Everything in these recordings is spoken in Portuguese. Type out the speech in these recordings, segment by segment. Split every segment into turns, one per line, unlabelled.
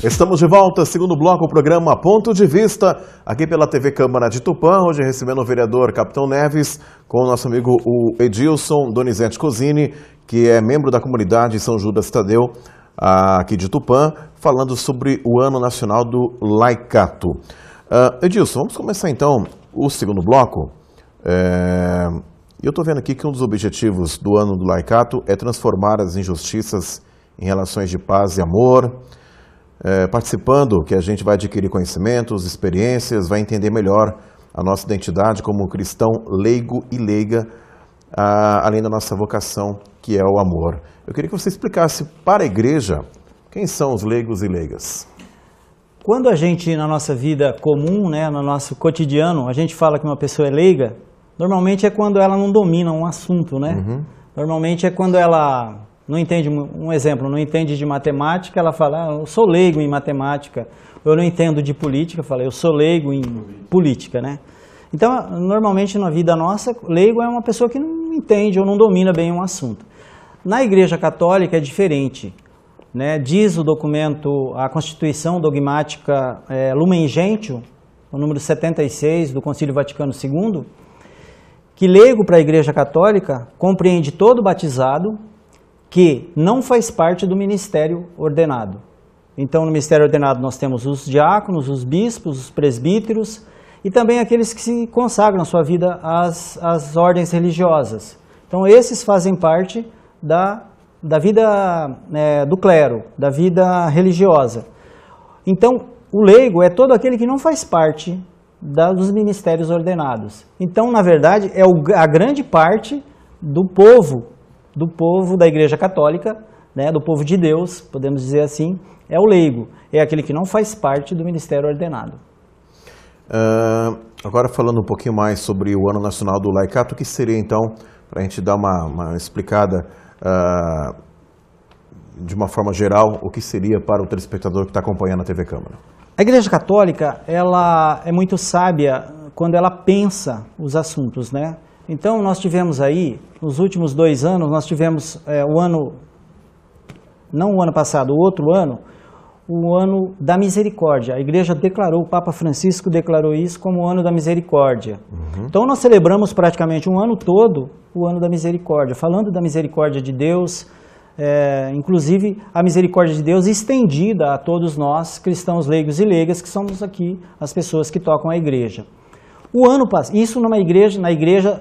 Estamos de volta, segundo bloco, o programa Ponto de Vista, aqui pela TV Câmara de Tupã, hoje recebendo o vereador Capitão Neves, com o nosso amigo o Edilson Donizete Cosini, que é membro da comunidade São Judas Tadeu, aqui de Tupã, falando sobre o Ano Nacional do Laicato. Edilson, vamos começar então o segundo bloco. Eu estou vendo aqui que um dos objetivos do Ano do Laicato é transformar as injustiças em relações de paz e amor. Participando, que a gente vai adquirir conhecimentos, experiências, vai entender melhor a nossa identidade como cristão leigo e leiga, além da nossa vocação, que é o amor. Eu queria que você explicasse para a igreja quem são os leigos e leigas.
Quando a gente, na nossa vida comum, né, no nosso cotidiano, a gente fala que uma pessoa é leiga, normalmente é quando ela não domina um assunto, né? Normalmente é quando ela não entende, um exemplo, não entende de matemática, ela fala, eu sou leigo em matemática. Eu não entendo de política, eu falo, eu sou leigo em política, né? Então, normalmente na vida nossa, leigo é uma pessoa que não entende ou não domina bem um assunto. Na Igreja Católica é diferente, né? Diz o documento, a Constituição Dogmática Lumen Gentium, o número 76 do Concílio Vaticano II, que leigo para a Igreja Católica compreende todo batizado que não faz parte do ministério ordenado. Então, no ministério ordenado nós temos os diáconos, os bispos, os presbíteros e também aqueles que se consagram a sua vida às ordens religiosas. Então, esses fazem parte da vida do clero, da vida religiosa. Então, o leigo é todo aquele que não faz parte dos ministérios ordenados. Então, na verdade, é a grande parte do povo da Igreja Católica, né, do povo de Deus, podemos dizer assim, é o leigo, é aquele que não faz parte do ministério ordenado.
Agora falando um pouquinho mais sobre o Ano Nacional do Laicato, o que seria então, para a gente dar uma explicada de uma forma geral, o que seria para o telespectador que está acompanhando a TV Câmara?
A Igreja Católica, ela é muito sábia quando ela pensa os assuntos, né? Então, nós tivemos aí, nos últimos 2 anos, nós tivemos não o ano passado, o outro ano, o ano da misericórdia. A igreja declarou, o Papa Francisco declarou isso como o ano da misericórdia. Então, nós celebramos praticamente um ano todo o ano da misericórdia, falando da misericórdia de Deus, inclusive a misericórdia de Deus estendida a todos nós, cristãos leigos e leigas, que somos aqui as pessoas que tocam a igreja. O ano passado, isso na igreja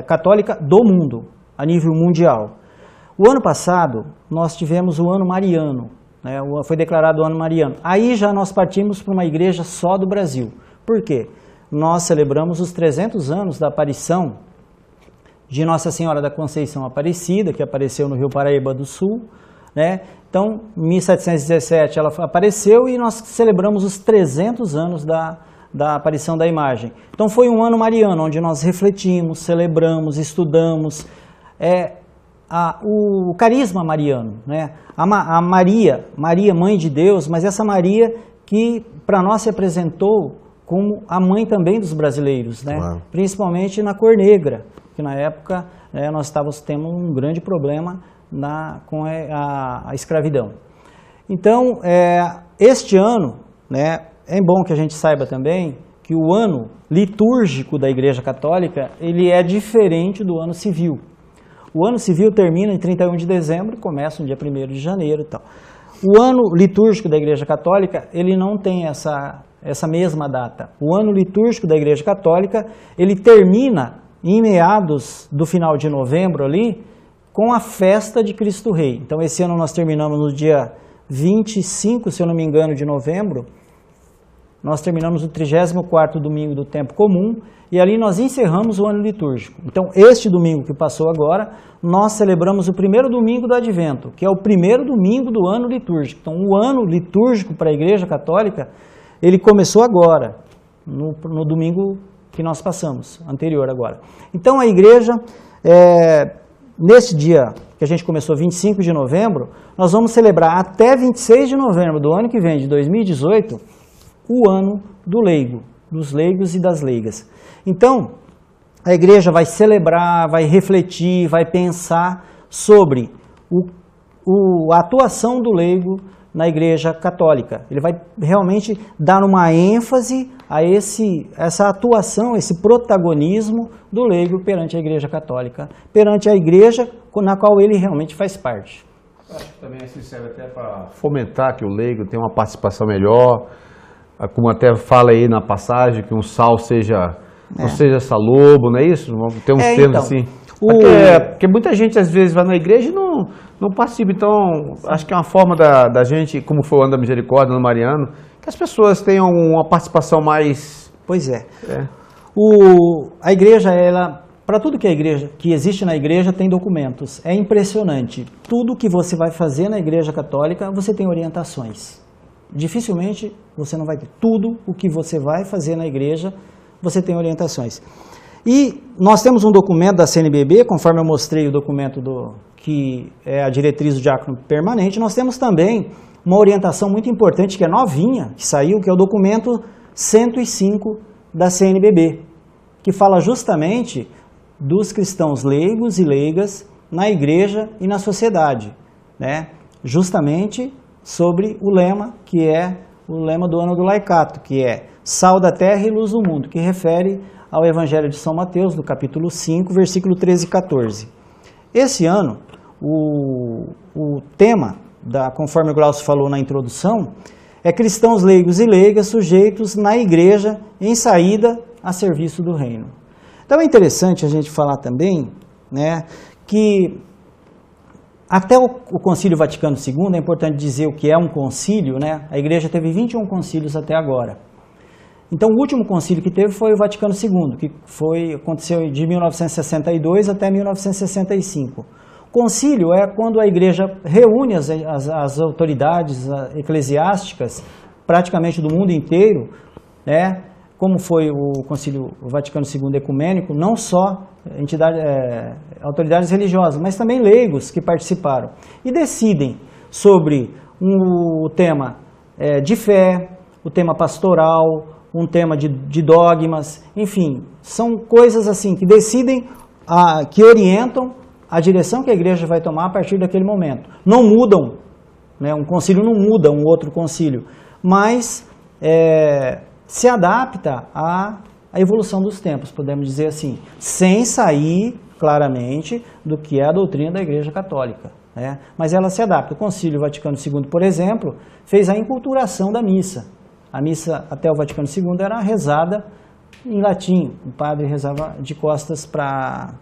católica do mundo, a nível mundial. O ano passado, nós tivemos o ano mariano, né, foi declarado o ano mariano. Aí já nós partimos para uma igreja só do Brasil. Por quê? Nós celebramos os 300 anos da aparição de Nossa Senhora da Conceição Aparecida, que apareceu no Rio Paraíba do Sul, né? Então, em 1717 ela apareceu e nós celebramos os 300 anos da aparição da imagem. Então foi um ano mariano, onde nós refletimos, celebramos, estudamos o carisma mariano, né? A Maria, mãe de Deus, mas essa Maria que para nós se apresentou como a mãe também dos brasileiros, né?
Claro. Principalmente
na cor negra, que na época nós temos um grande problema com a escravidão. Então, este ano, né, é bom que a gente saiba também que o ano litúrgico da Igreja Católica, ele é diferente do ano civil. O ano civil termina em 31 de dezembro e começa no dia 1º de janeiro e tal. O ano litúrgico da Igreja Católica, ele não tem essa mesma data. O ano litúrgico da Igreja Católica, ele termina em meados do final de novembro ali, com a festa de Cristo Rei. Então esse ano nós terminamos no dia 25, se eu não me engano, de novembro. Nós terminamos o 34º domingo do tempo comum e ali nós encerramos o ano litúrgico. Então, este domingo que passou agora, nós celebramos o 1º domingo do Advento, que é o 1º domingo do ano litúrgico. Então, o ano litúrgico para a Igreja Católica, ele começou agora, no domingo que nós passamos, anterior agora. Então, a Igreja, nesse dia que a gente começou, 25 de novembro, nós vamos celebrar até 26 de novembro do ano que vem, de 2018, o ano do leigo, dos leigos e das leigas. Então, a igreja vai celebrar, vai refletir, vai pensar sobre a atuação do leigo na Igreja Católica. Ele vai realmente dar uma ênfase a essa atuação, esse protagonismo do leigo perante a Igreja Católica, perante a Igreja na qual ele realmente faz parte.
Acho que também assim serve até para fomentar que o leigo tenha uma participação melhor, como até fala aí na passagem, que um sal não seja salobo, não é isso? Tem uns termos
então,
assim. Porque muita gente às vezes vai na igreja e não participa, então acho que é uma forma da gente, como foi o ano da misericórdia no Mariano, que as pessoas tenham uma participação mais...
Pois é. A igreja, para tudo que existe na igreja tem documentos. É impressionante. Tudo que você vai fazer na Igreja Católica, você tem orientações. Dificilmente você não vai ter. Tudo o que você vai fazer na igreja, você tem orientações. E nós temos um documento da CNBB, conforme eu mostrei o documento que é a diretriz do diácono permanente, nós temos também uma orientação muito importante, que é novinha, que saiu, que é o documento 105 da CNBB, que fala justamente dos cristãos leigos e leigas na igreja e na sociedade, né? Justamente sobre o lema, que é o lema do ano do laicato, que é sal da terra e luz do mundo, que refere ao Evangelho de São Mateus, do capítulo 5, versículo 13 e 14. Esse ano, o tema, conforme o Glaucio falou na introdução, é cristãos leigos e leigas sujeitos na igreja em saída a serviço do reino. Então é interessante a gente falar também, né, que até o Concílio Vaticano II, é importante dizer o que é um concílio, né? A igreja teve 21 concílios até agora. Então, o último concílio que teve foi o Vaticano II, que aconteceu de 1962 até 1965. Concílio é quando a igreja reúne as autoridades eclesiásticas, praticamente do mundo inteiro, né? Como foi o Concílio Vaticano II ecumênico, não só autoridades religiosas, mas também leigos que participaram, e decidem sobre o tema de fé, o tema pastoral, um tema de dogmas, enfim, são coisas assim que decidem, que orientam a direção que a igreja vai tomar a partir daquele momento. Não mudam, né? Um concílio não muda um outro concílio, mas se adapta à evolução dos tempos, podemos dizer assim, sem sair claramente do que é a doutrina da Igreja Católica, né? Mas ela se adapta. O Concílio Vaticano II, por exemplo, fez a enculturação da missa. A missa até o Vaticano II era rezada em latim, o padre rezava de costas para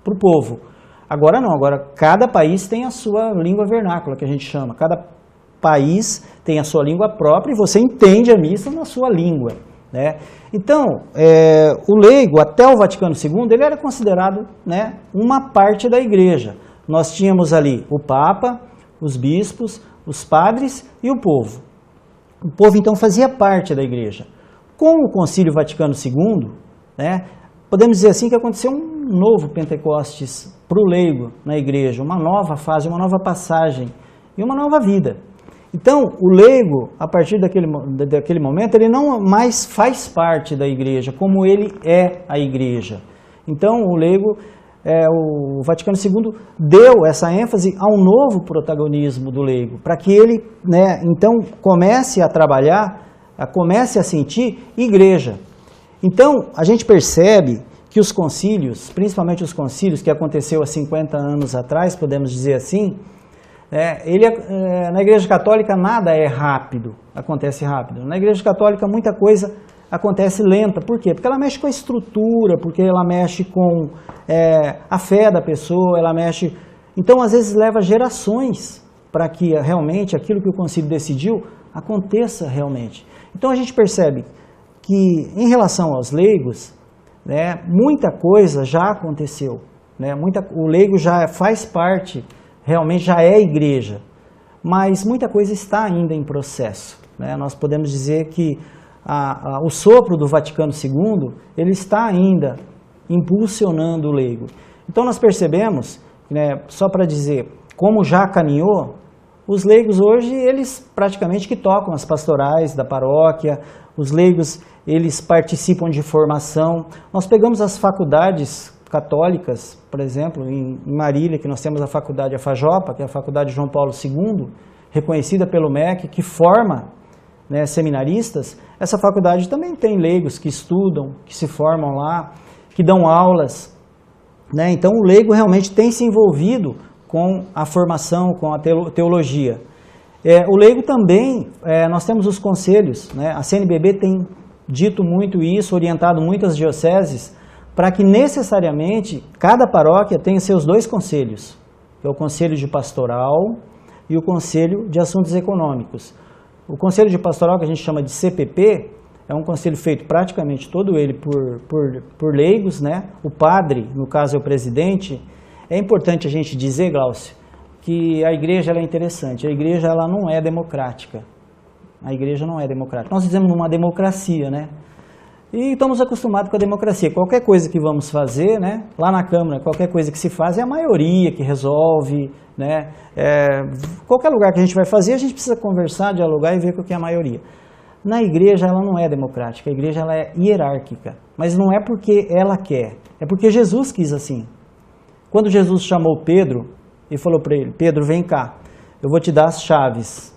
o povo. Agora não, agora cada país tem a sua língua vernácula, que a gente chama. Cada país tem a sua língua própria e você entende a missa na sua língua, né? Então, o leigo, até o Vaticano II, ele era considerado, né, uma parte da igreja. Nós tínhamos ali o Papa, os bispos, os padres e o povo. O povo, então, fazia parte da igreja. Com o Concílio Vaticano II, né, podemos dizer assim que aconteceu um novo Pentecostes para o leigo na igreja, uma nova fase, uma nova passagem e uma nova vida. Então, o leigo, a partir daquele momento, ele não mais faz parte da igreja, como ele é a igreja. Então, o leigo, o Vaticano II deu essa ênfase ao novo protagonismo do leigo, para que ele, né, então, comece a trabalhar, comece a sentir igreja. Então, a gente percebe que os concílios, principalmente os concílios que aconteceu há 50 anos atrás, podemos dizer assim, na Igreja Católica nada é rápido, acontece rápido. Na Igreja Católica muita coisa acontece lenta. Por quê? Porque ela mexe com a estrutura, porque ela mexe com a fé da pessoa, ela mexe... Então, às vezes, leva gerações para que realmente aquilo que o concílio decidiu aconteça realmente. Então, a gente percebe que, em relação aos leigos, né, muita coisa já aconteceu, né? O leigo já faz parte, realmente já é igreja, mas muita coisa está ainda em processo, né? Nós podemos dizer que o sopro do Vaticano II, ele está ainda impulsionando o leigo. Então nós percebemos, né, só para dizer, como já caminhou, os leigos hoje, eles praticamente que tocam as pastorais da paróquia, os leigos, eles participam de formação. Nós pegamos as faculdades católicas, por exemplo, em Marília, que nós temos a faculdade AFAJOPA, que é a Faculdade João Paulo II, reconhecida pelo MEC, que forma, né, seminaristas. Essa faculdade também tem leigos que estudam, que se formam lá, que dão aulas, né? Então o leigo realmente tem se envolvido com a formação, com a teologia. O leigo também, nós temos os conselhos, né? A CNBB tem dito muito isso, orientado muitas dioceses, para que necessariamente cada paróquia tenha seus 2 conselhos, que é o Conselho de Pastoral e o Conselho de Assuntos Econômicos. O Conselho de Pastoral, que a gente chama de CPP, é um conselho feito praticamente todo ele por leigos, né? O padre, no caso é o presidente. É importante a gente dizer, Glaucio, que a igreja ela é interessante. A igreja ela não é democrática. A igreja não é democrática. Nós vivemos numa democracia, né? E estamos acostumados com a democracia. Qualquer coisa que vamos fazer, né? Lá na Câmara, qualquer coisa que se faz é a maioria que resolve, né? Qualquer lugar que a gente vai fazer, a gente precisa conversar, dialogar e ver o que é a maioria. Na igreja ela não é democrática, a igreja ela é hierárquica. Mas não é porque ela quer, é porque Jesus quis assim. Quando Jesus chamou Pedro e falou para ele: Pedro, vem cá, eu vou te dar as chaves.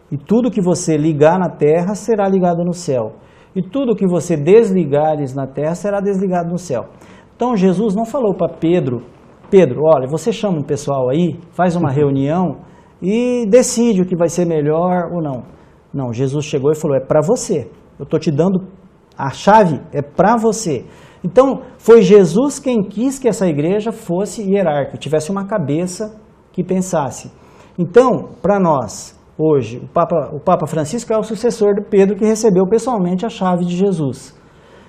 E tudo que você ligar na terra será ligado no céu. E tudo que você desligares na terra será desligado no céu. Então Jesus não falou para Pedro: Pedro, olha, você chama um pessoal aí, faz uma reunião e decide o que vai ser melhor ou não. Não, Jesus chegou e falou: é para você. Eu estou te dando a chave, é para você. Então, foi Jesus quem quis que essa igreja fosse hierárquica, tivesse uma cabeça que pensasse. Então, para nós, hoje, o Papa Francisco é o sucessor de Pedro, que recebeu pessoalmente a chave de Jesus.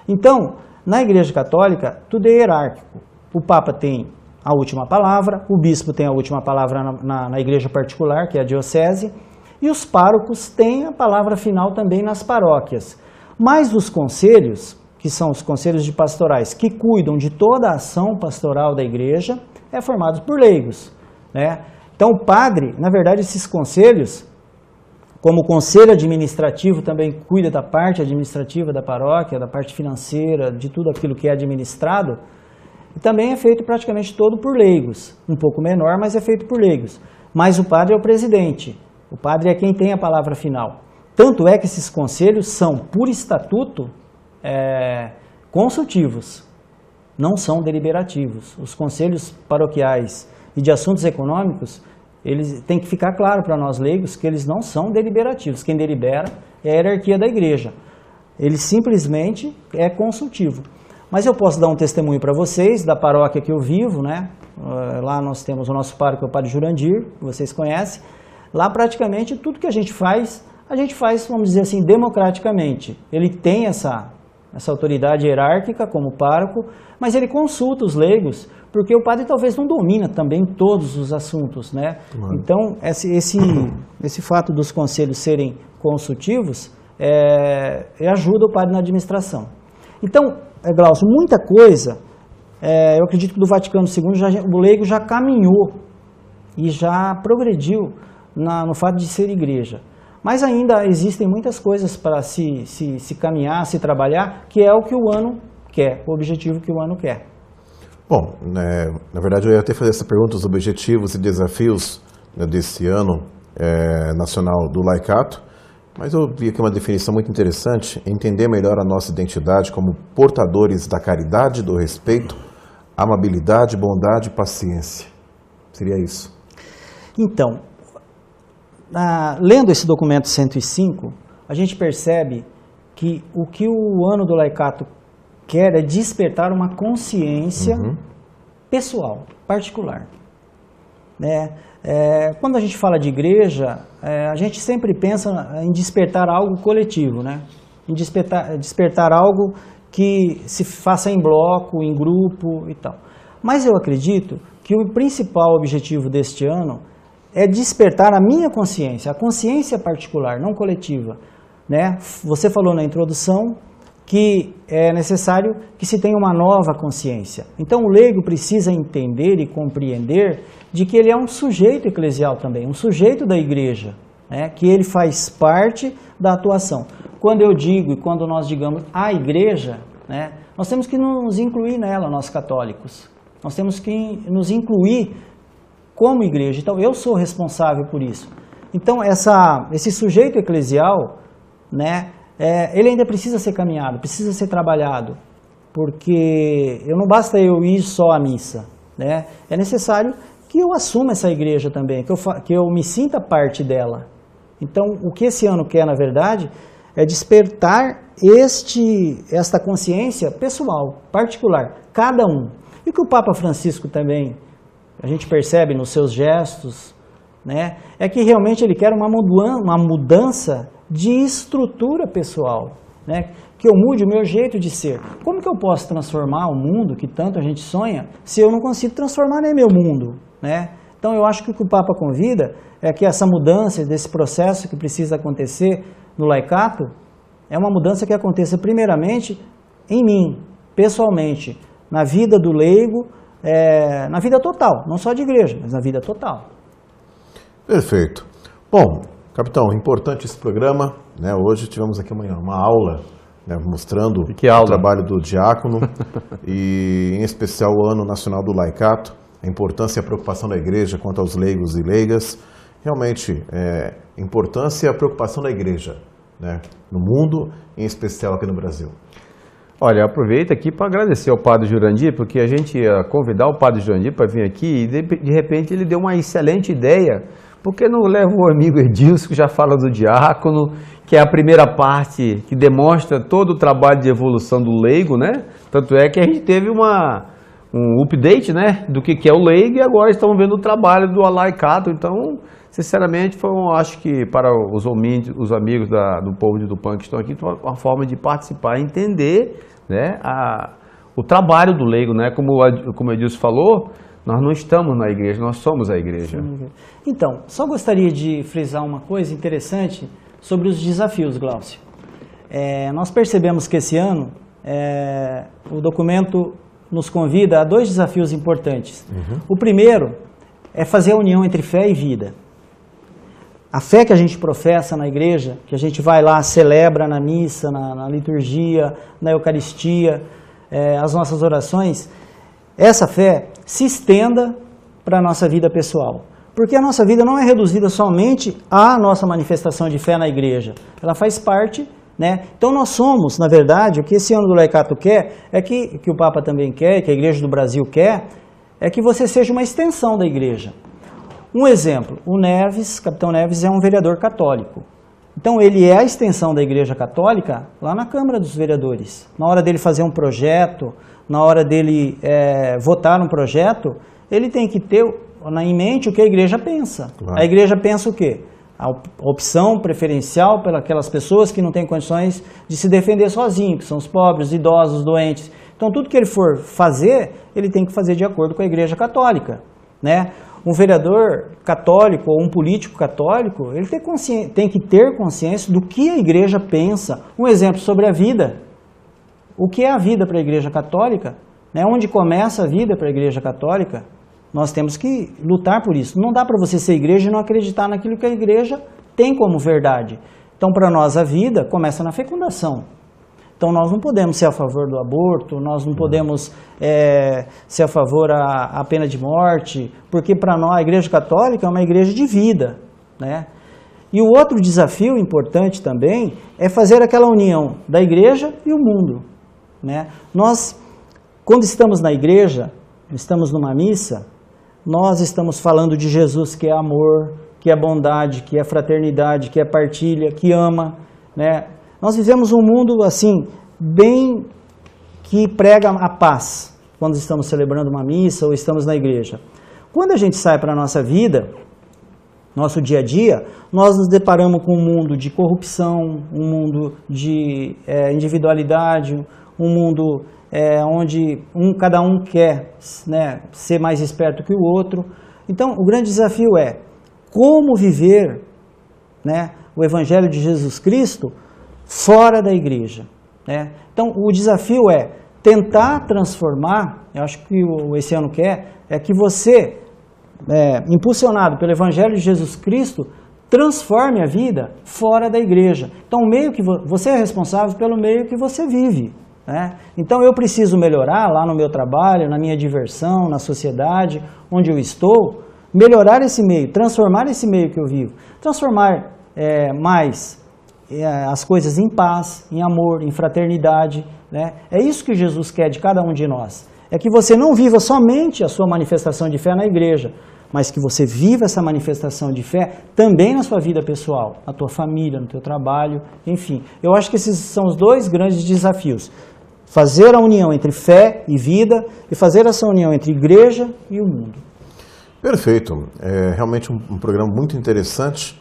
Então, na Igreja Católica, tudo é hierárquico. O Papa tem a última palavra, o Bispo tem a última palavra na igreja particular, que é a diocese, e os párocos têm a palavra final também nas paróquias. Mas os conselhos, que são os conselhos de pastorais, que cuidam de toda a ação pastoral da igreja, é formado por leigos, né? Então o padre, na verdade, esses conselhos, como o conselho administrativo também cuida da parte administrativa da paróquia, da parte financeira, de tudo aquilo que é administrado, e também é feito praticamente todo por leigos, um pouco menor, mas é feito por leigos. Mas o padre é o presidente, o padre é quem tem a palavra final. Tanto é que esses conselhos são, por estatuto, consultivos, não são deliberativos. Os conselhos paroquiais e de assuntos econômicos, eles têm que ficar claro para nós leigos que eles não são deliberativos. Quem delibera é a hierarquia da igreja. Ele simplesmente é consultivo. Mas eu posso dar um testemunho para vocês da paróquia que eu vivo, né? Lá nós temos o nosso pároco, é o Padre Jurandir, que vocês conhecem. Lá praticamente tudo que a gente faz, vamos dizer assim, democraticamente. Ele tem essa autoridade hierárquica como pároco, mas ele consulta os leigos, porque o padre talvez não domina também todos os assuntos, né? Uhum. Então, esse fato dos conselhos serem consultivos ajuda o padre na administração. Então, Glaucio, muita coisa, eu acredito que do Vaticano II o leigo já caminhou e já progrediu no fato de ser igreja. Mas ainda existem muitas coisas para se caminhar, se trabalhar, que é o que o ano quer, o objetivo que o ano quer.
Bom, na verdade eu ia até fazer essa pergunta, os objetivos e desafios, né, desse ano nacional do laicato, mas eu vi aqui uma definição muito interessante: entender melhor a nossa identidade como portadores da caridade, do respeito, amabilidade, bondade e paciência. Seria isso? Então,
lendo esse documento 105, a gente percebe que o ano do laicato quer é despertar uma consciência pessoal, particular. Quando a gente fala de igreja, a gente sempre pensa em despertar algo coletivo, né? Em despertar algo que se faça em bloco, em grupo e tal. Mas eu acredito que o principal objetivo deste ano é despertar a minha consciência, a consciência particular, não coletiva, né? Você falou na introdução que é necessário que se tenha uma nova consciência. Então o leigo precisa entender e compreender de que ele é um sujeito eclesial também, um sujeito da igreja, né? Que ele faz parte da atuação. Quando eu digo e quando nós digamos a igreja, né, nós temos que nos incluir nela, nós católicos. Nós temos que nos incluir como igreja. Então eu sou responsável por isso. Então, esse sujeito eclesial, né, ele ainda precisa ser caminhado, precisa ser trabalhado, porque não basta eu ir só à missa, né? É necessário que eu assuma essa igreja também, que eu me sinta parte dela. Então, o que esse ano quer, na verdade, é despertar esta consciência pessoal, particular, cada um. E o que o Papa Francisco também, a gente percebe nos seus gestos, né, é que realmente ele quer uma mudança de estrutura pessoal, né, que eu mude o meu jeito de ser. Como que eu posso transformar o mundo que tanto a gente sonha se eu não consigo transformar nem meu mundo, né? Então eu acho que o que o Papa convida é que essa mudança desse processo que precisa acontecer no laicato é uma mudança que aconteça primeiramente em mim, pessoalmente, na vida do leigo, na vida total, não só de igreja, mas na vida total.
Perfeito. Bom, capitão, importante esse programa, né? Hoje tivemos aqui uma aula, né, mostrando o trabalho do diácono e, em especial, o Ano Nacional do Laicato, a importância e a preocupação da igreja quanto aos leigos e leigas. Realmente, importância e a preocupação da igreja, né, no mundo, em especial aqui no Brasil.
Olha, aproveito aqui para agradecer ao Padre Jurandir, porque a gente ia convidar o Padre Jurandir para vir aqui e de repente ele deu uma excelente ideia. Por que não leva o amigo Edilson, que já fala do diácono, que é a primeira parte que demonstra todo o trabalho de evolução do leigo, né? Tanto é que a gente teve um update, né, do que é o leigo, e agora estamos vendo o trabalho do laicato. Então, sinceramente, acho que para os amigos do povo de Tupã que estão aqui, uma forma de participar e entender, né, o trabalho do leigo, né? Como o Edilson falou, nós não estamos na igreja, nós somos a igreja.
Então, só gostaria de frisar uma coisa interessante sobre os desafios, Glaucio. Nós percebemos que esse ano o documento nos convida a 2 desafios importantes. O primeiro é fazer a união entre fé e vida. A fé que a gente professa na igreja, que a gente vai lá, celebra na missa, na liturgia, na Eucaristia, as nossas orações, essa fé se estenda para a nossa vida pessoal. Porque a nossa vida não é reduzida somente à nossa manifestação de fé na igreja. Ela faz parte, né? Então nós somos, na verdade, o que esse ano do laicato quer, que o Papa também quer, que a Igreja do Brasil quer, é que você seja uma extensão da igreja. Um exemplo, o Neves, capitão Neves, é um vereador católico. Então ele é a extensão da Igreja Católica lá na Câmara dos Vereadores. Na hora dele fazer um projeto, na hora dele votar um projeto, ele tem que ter em mente o que a igreja pensa. Claro. A igreja pensa o quê? A opção preferencial para aquelas pessoas que não têm condições de se defender sozinhos, que são os pobres, os idosos, os doentes. Então tudo que ele for fazer, ele tem que fazer de acordo com a Igreja Católica, né? Um vereador católico ou um político católico, ele tem que ter consciência do que a igreja pensa. Um exemplo sobre a vida. O que é a vida para a Igreja Católica? Né? Onde começa a vida para a Igreja Católica? Nós temos que lutar por isso. Não dá para você ser igreja e não acreditar naquilo que a igreja tem como verdade. Então, para nós, a vida começa na fecundação. Então, nós não podemos ser a favor do aborto, nós não podemos ser a favor à pena de morte, porque para nós a Igreja Católica é uma igreja de vida, né? E o outro desafio importante também é fazer aquela união da igreja e o mundo, né? Nós, quando estamos na igreja, estamos numa missa, nós estamos falando de Jesus, que é amor, que é bondade, que é fraternidade, que é partilha, que ama, né? Nós vivemos um mundo assim, bem que prega a paz, quando estamos celebrando uma missa ou estamos na igreja. Quando a gente sai para a nossa vida, nosso dia a dia, nós nos deparamos com um mundo de corrupção, um mundo de individualidade, um mundo onde cada um quer, né, ser mais esperto que o outro. Então, o grande desafio é como viver, né, o Evangelho de Jesus Cristo fora da igreja, né? Então, o desafio é tentar transformar, eu acho que esse ano quer, é que você, impulsionado pelo Evangelho de Jesus Cristo, transforme a vida fora da igreja. Então, o meio que você é responsável pelo meio que você vive, né? Então, eu preciso melhorar lá no meu trabalho, na minha diversão, na sociedade, onde eu estou, melhorar esse meio, transformar esse meio que eu vivo, transformar mais as coisas em paz, em amor, em fraternidade, né? É isso que Jesus quer de cada um de nós. É que você não viva somente a sua manifestação de fé na igreja, mas que você viva essa manifestação de fé também na sua vida pessoal, na tua família, no teu trabalho, enfim. Eu acho que esses são os dois grandes desafios. Fazer a união entre fé e vida e fazer essa união entre igreja e o mundo.
Perfeito. É realmente um programa muito interessante,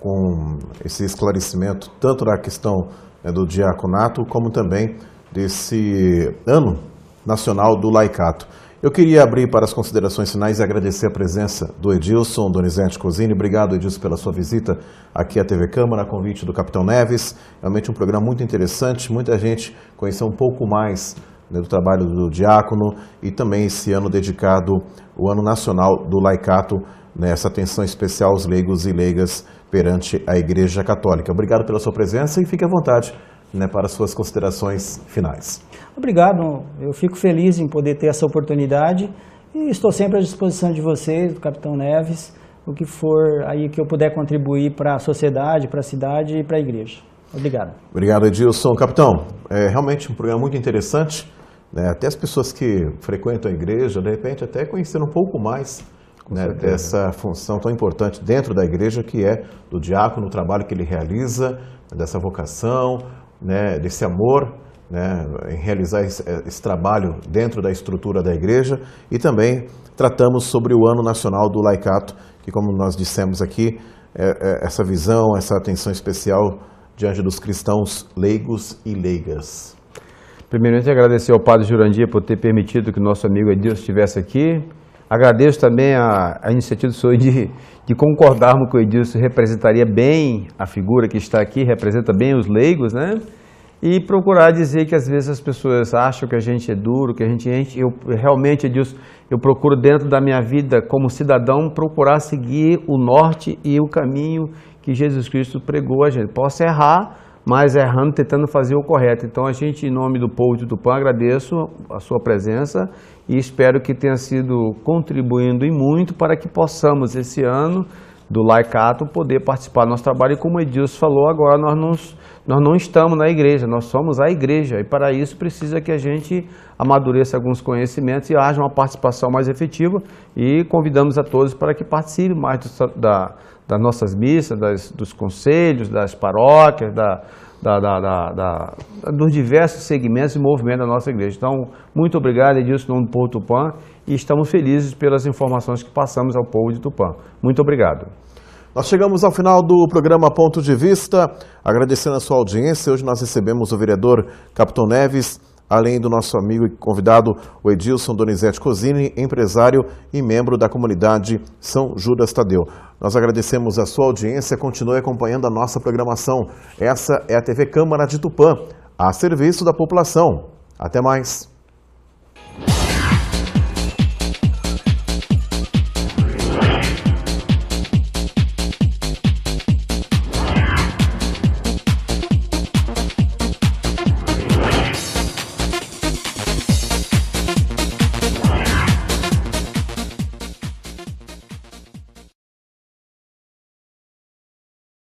com esse esclarecimento tanto da questão do diaconato, como também desse Ano Nacional do Laicato. Eu queria abrir para as considerações finais e agradecer a presença do Edilson Donizete Cosini. Obrigado, Edilson, pela sua visita aqui à TV Câmara, a convite do Capitão Neves. Realmente um programa muito interessante, muita gente conheceu um pouco mais, né, do trabalho do diácono e também esse ano dedicado, o Ano Nacional do Laicato, né, essa atenção especial aos leigos e leigas perante a Igreja Católica. Obrigado pela sua presença e fique à vontade, né, para as suas considerações finais.
Obrigado, eu fico feliz em poder ter essa oportunidade e estou sempre à disposição de vocês, do Capitão Neves, o que for aí que eu puder contribuir para a sociedade, para a cidade e para a igreja. Obrigado. Obrigado,
Edilson. Capitão, é realmente um programa muito interessante, né, até as pessoas que frequentam a igreja, de repente até conheceram um pouco mais, né, dessa função tão importante dentro da igreja, que é do diácono, o trabalho que ele realiza, dessa vocação, né, desse amor, né, em realizar esse trabalho dentro da estrutura da igreja. E também tratamos sobre o Ano Nacional do Laicato, que, como nós dissemos aqui, essa visão, essa atenção especial diante dos cristãos leigos e leigas.
Primeiramente, agradecer ao Padre Jurandir por ter permitido que o nosso amigo Edilson estivesse aqui. Agradeço também a iniciativa do senhor de concordarmos que o Edilson representaria bem a figura que está aqui, representa bem os leigos, né? E procurar dizer que às vezes as pessoas acham que a gente é duro, que a gente enche. Eu realmente, Edilson, eu procuro dentro da minha vida como cidadão procurar seguir o norte e o caminho que Jesus Cristo pregou a gente. Posso errar, mas errando, tentando fazer o correto. Então a gente, em nome do povo de Tupã, agradeço a sua presença e espero que tenha sido contribuindo e muito para que possamos esse ano do Laicato poder participar do nosso trabalho. E como o Edilson falou, agora nós não estamos na igreja, nós somos a igreja, e para isso precisa que a gente amadureça alguns conhecimentos e haja uma participação mais efetiva, e convidamos a todos para que participem mais das nossas missas, dos conselhos, das paróquias, dos diversos segmentos e movimentos da nossa igreja. Então, muito obrigado, Edilson, no nome do povo de Tupã, e estamos felizes pelas informações que passamos ao povo de Tupã. Muito obrigado.
Nós chegamos ao final do programa Ponto de Vista, agradecendo a sua audiência. Hoje nós recebemos o vereador Capitão Neves, além do nosso amigo e convidado, o Edilson Donizete Cosini, empresário e membro da comunidade São Judas Tadeu. Nós agradecemos a sua audiência, continue acompanhando a nossa programação. Essa é a TV Câmara de Tupã, a serviço da população. Até mais.